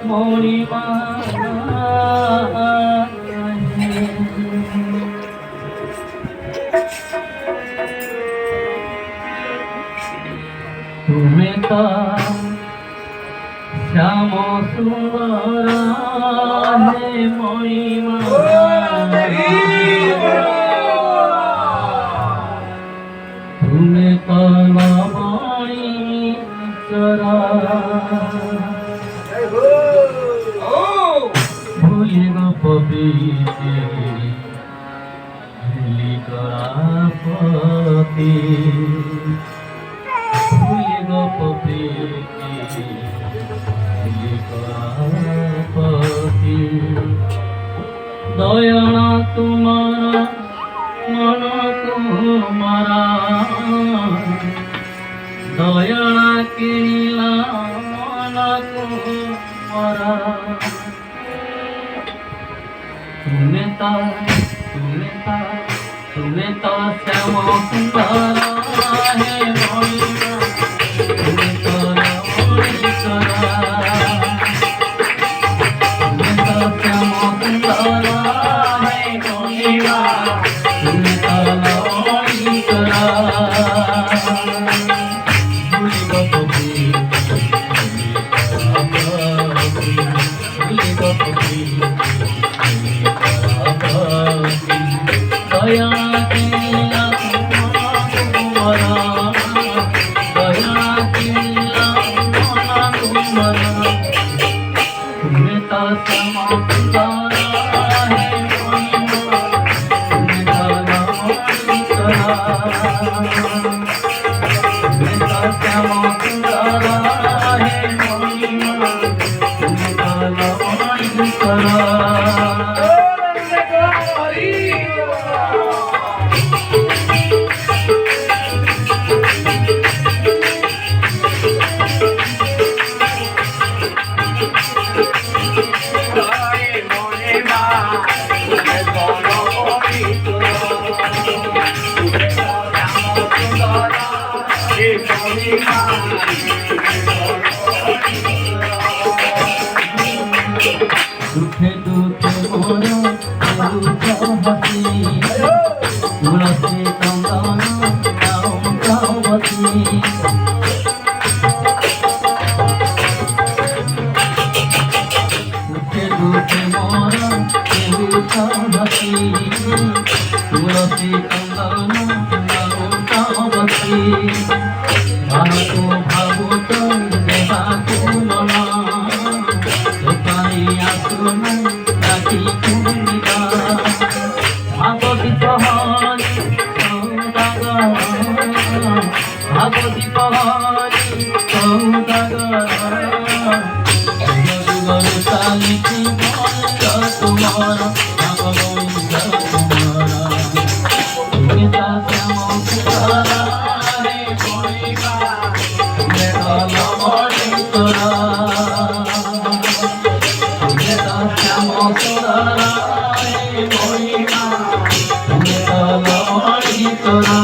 মণিমা তুমি তো শ্যাম সুন্দর হে মণিমা তুমি তো লবণী চরা ভুলি গো পবিত্রে ভুলি করাপতি ভুলি গো পবিত্রে ভুলি করাপতি দয়ানা তোমার মন তোমারা দয়ানা কিনিলা মন তোমারা তুমি তো শ্যাম সুন্দর হে মণিমা তুমি তো লবণীশ্বরা তুমি তো শ্যাম সুন্দর হে মণিমা তুমি তো লবণীশ্বরা ভুলি গো পবিত্রে ভুলি গো পবিত্রে দয়া কিলা তোমারা দয়া কিলা তোমারা তুমি তো শ্যাম সুন্দর হে মণিমা তুমি তো লবণীশ্বরা তুমি তো শ্যাম সুন্দর হে মণিমা তুমি তো লবণীশ্বরা দুঃখে দুঃখে মোরা হাসি তুলসী চন্দন কামকাবতী দুঃখে দুঃখে মোরা হাসি তুলসী চন্দন কামকাবতী ভাবতো ভাবতো দেহাতো মনা ডাকি কুমিরা ভাগবতী পহরি সৌদাগর ভাগবতী পহরি সৌদাগর যুগর চালিছি বন্ধ তোমার ভাগবন্ধ তোমার তুমি তা শ্যাম সুন্দরা হে মণিমা তুমি তো লবণীশ্বরা শ্যাম সুন্দর হে মণিমা তুমি তো লবণীশ্বরা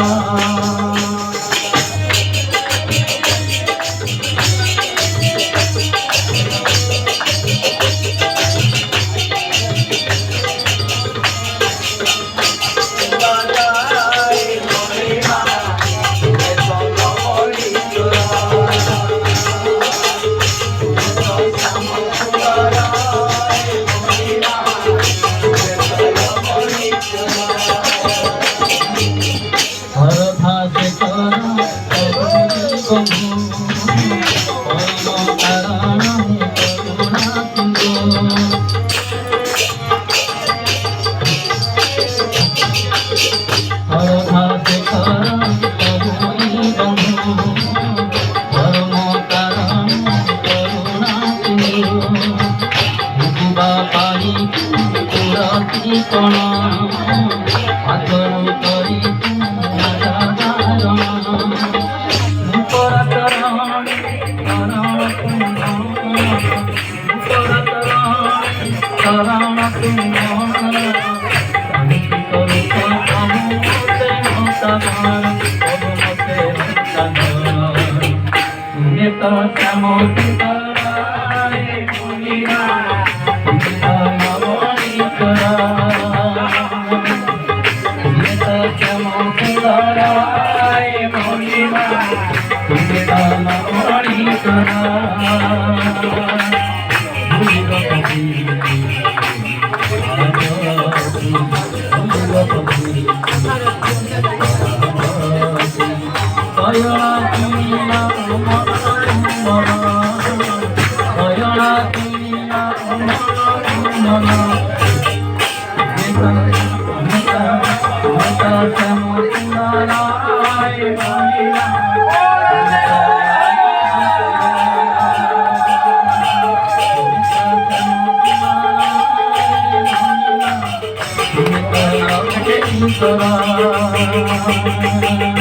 তো শ্যামল সুতরায় মহিমা তুমি তো নবনী তোরা তুমি তো শ্যামল সুতরায় মহিমা তুমি তো নবনী তোরা Thank you.